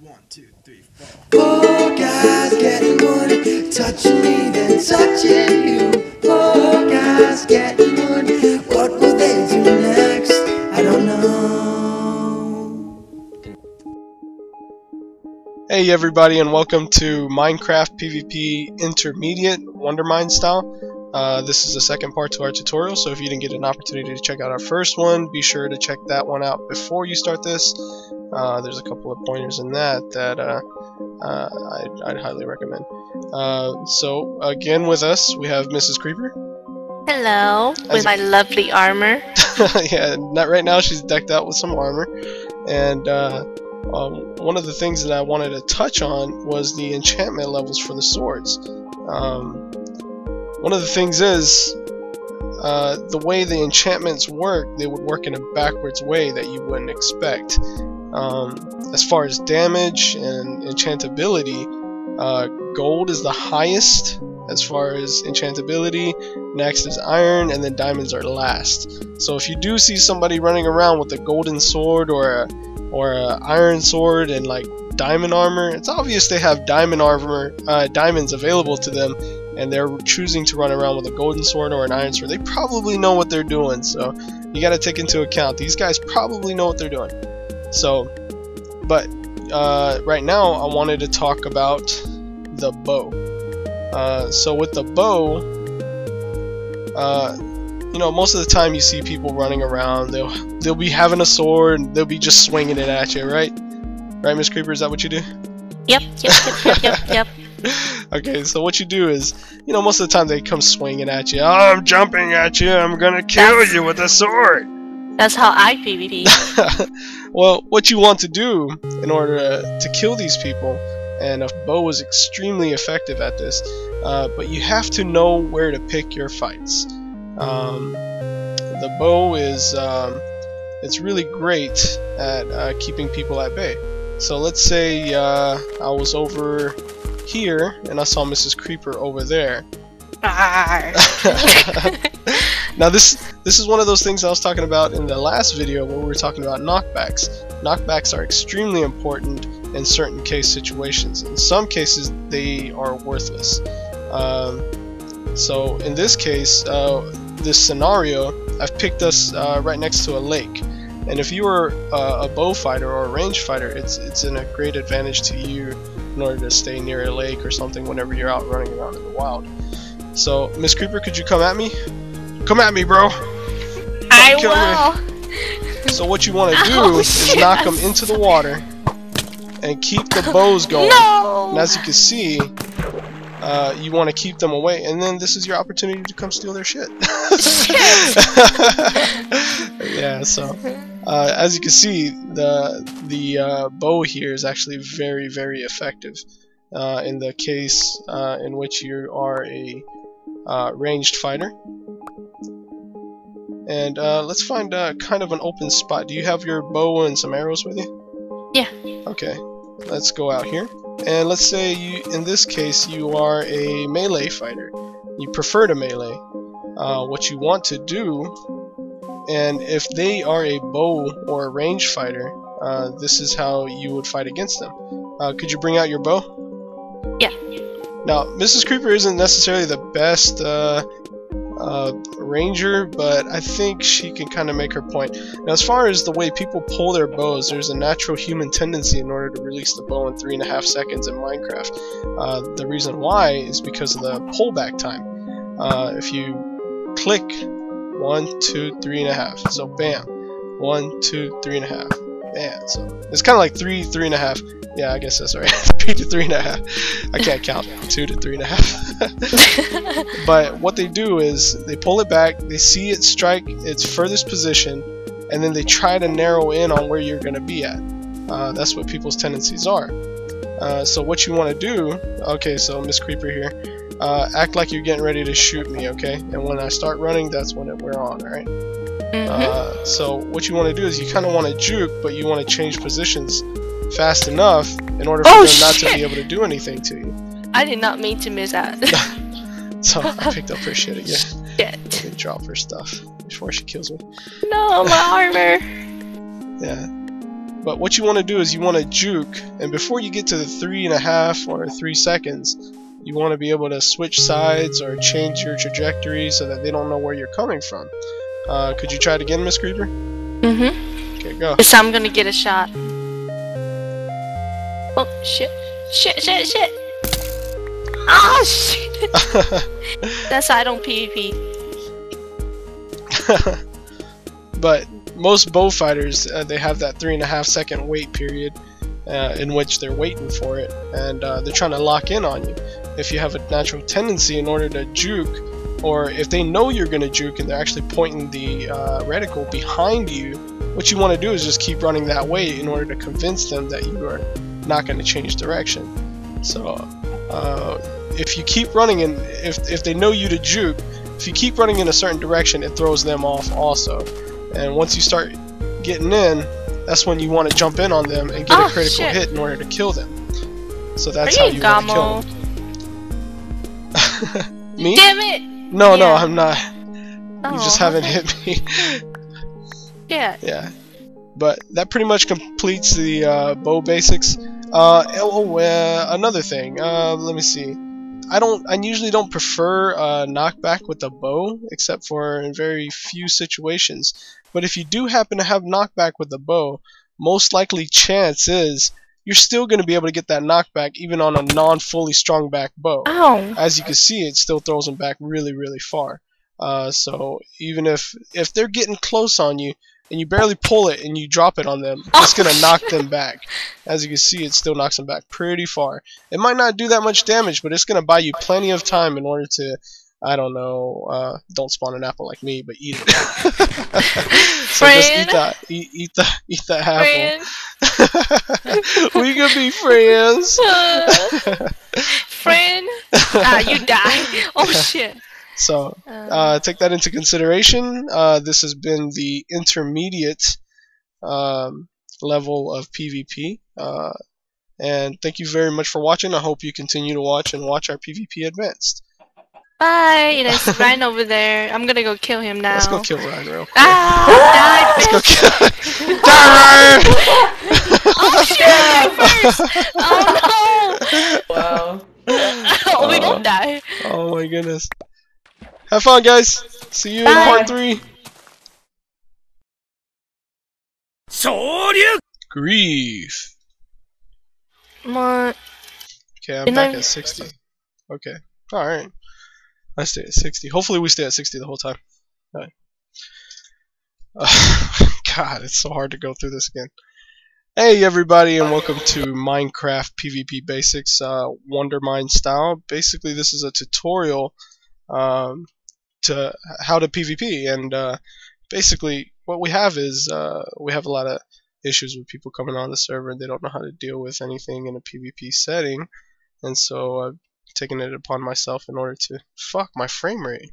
1, 2, 3, 4. Four guys getting money, touching me, then touching you. Four guys getting money, what will they do next? I don't know. Hey everybody, and welcome to Minecraft PvP Intermediate WonderMINE style. This is the second part to our tutorial, so if you didn't get an opportunity to check out our first one, be sure to check that one out before you start this. There's a couple of pointers in that I'd highly recommend. So again with us, we have Mrs. Creeper. Hello, with my lovely armor. Yeah, not right now, she's decked out with some armor. And one of the things that I wanted to touch on was the enchantment levels for the swords. One of the things is, the way the enchantments work, they would work in a backwards way that you wouldn't expect. As far as damage and enchantability, gold is the highest as far as enchantability, next is iron, and then diamonds are last. So if you do see somebody running around with a golden sword or a iron sword and like diamond armor, it's obvious they have diamond armor, diamonds available to them, and they're choosing to run around with a golden sword or an iron sword. They probably know what they're doing, so you got to take into account these guys probably know what they're doing. So, but right now I wanted to talk about the bow. So with the bow, you know, most of the time you see people running around, they'll be having a sword and they'll be just swinging it at you, right? Right, Miss Creeper, is that what you do? Yep. Okay, so what you do is, you know, most of the time they come swinging at you. Oh, I'm jumping at you, I'm gonna kill you with a sword. That's how I PvP. Well, what you want to do in order to kill these people, and a bow is extremely effective at this, but you have to know where to pick your fights. The bow is it's really great at keeping people at bay. So let's say I was over here and I saw Mrs. Creeper over there. Now this is one of those things I was talking about in the last video where we were talking about knockbacks. Knockbacks are extremely important in certain case situations. In some cases they are worthless. So in this case, this scenario, I've picked us right next to a lake. And if you are a bow fighter or a range fighter, it's in a great advantage to you in order to stay near a lake or something whenever you're out running around in the wild. So, Miss Creeper, could you come at me? Come at me, bro! I will! Me. So what you want to do is knock them into the water and keep the bows going. No! And as you can see, you want to keep them away, and then this is your opportunity to come steal their shit. Yeah, so as you can see, the bow here is actually very, very effective in the case in which you are a ranged fighter. And let's find kind of an open spot. Do you have your bow and some arrows with you? Yeah. Okay, let's go out here. And let's say you, in this case, you are a melee fighter. You prefer to melee. What you want to do, and if they are a bow or a range fighter, this is how you would fight against them. Could you bring out your bow? Yeah. Now, Mrs. Creeper isn't necessarily the best ranger, but I think she can kind of make her point. Now, as far as the way people pull their bows, there's a natural human tendency in order to release the bow in 3.5 seconds in Minecraft. The reason why is because of the pullback time. If you click 1, 2, 3.5, so bam, 1, 2, 3.5, bam. So it's kind of like 3, 3.5. Yeah, I guess that's right. 3 to 3.5. I can't count. 2 to 3.5. But what they do is they pull it back, they see it strike its furthest position, and then they try to narrow in on where you're going to be at. That's what people's tendencies are. So what you want to do, okay, so Miss Creeper here, act like you're getting ready to shoot me, okay? And when I start running, that's when we're on, alright? So what you want to do is you kind of want to juke, but you want to change positions fast enough in order for them not to be able to do anything to you. I did not mean to miss that. So I picked up her shit again. Shit. And drop her stuff before she kills me. No, my armor. Yeah. But what you want to do is you want to juke, and before you get to the 3.5 or 3 seconds, you want to be able to switch sides or change your trajectory so that they don't know where you're coming from. Could you try it again, Miss Creeper? Mm-hmm. Okay, go. Yes, I'm gonna get a shot. Oh, shit. Shit. Oh, shit. That's why I don't PvP. But most bow fighters, they have that 3.5 second wait period in which they're waiting for it, and they're trying to lock in on you. If you have a natural tendency in order to juke, or if they know you're going to juke and they're actually pointing the reticle behind you, what you want to do is just keep running that way in order to convince them that you are not going to change direction. So if you keep running, and if they know you to juke, if you keep running in a certain direction, it throws them off also. And once you start getting in, that's when you want to jump in on them and get a critical hit in order to kill them. So that's how you want to kill them. Me? Damn it! No, Yeah. no, I'm not. Oh, You just haven't hit me. Yeah. Yeah. But that pretty much completes the bow basics. Another thing. Let me see. I usually don't prefer knockback with the bow, except for in very few situations. But if you do happen to have knockback with the bow, most likely chance is you're still going to be able to get that knockback even on a non-fully strung back bow. Ow. As you can see, it still throws them back really, really far. So even if they're getting close on you and you barely pull it and you drop it on them, it's going to knock them back. As you can see, it still knocks them back pretty far. It might not do that much damage, but it's going to buy you plenty of time in order to, I don't know, don't spawn an apple like me, but eat it. So just eat that apple. We could be friends. Friend? You die. Oh shit. So take that into consideration. This has been the intermediate level of PvP. And thank you very much for watching. I hope you continue to watch our PvP Advanced. Bye. There's Ryan over there. I'm gonna go kill him now. Let's go kill Ryan real quick. Die, Let's go bitch. kill Die, Ryan! Oh shit, first! Oh no! Wow. Oh, we both die. Oh my goodness. Have fun, guys. See you in Bye. part 3. Grief. What? Okay, I'm back at 60. Okay. Alright. I stay at 60. Hopefully we stay at 60 the whole time. Alright. God, it's so hard to go through this again. Hey everybody, and welcome to Minecraft PvP Basics, WonderMINE style. Basically, this is a tutorial to how to PvP, and basically what we have is we have a lot of issues with people coming on the server and they don't know how to deal with anything in a PvP setting, and so I've taken it upon myself in order to fuck my frame rate.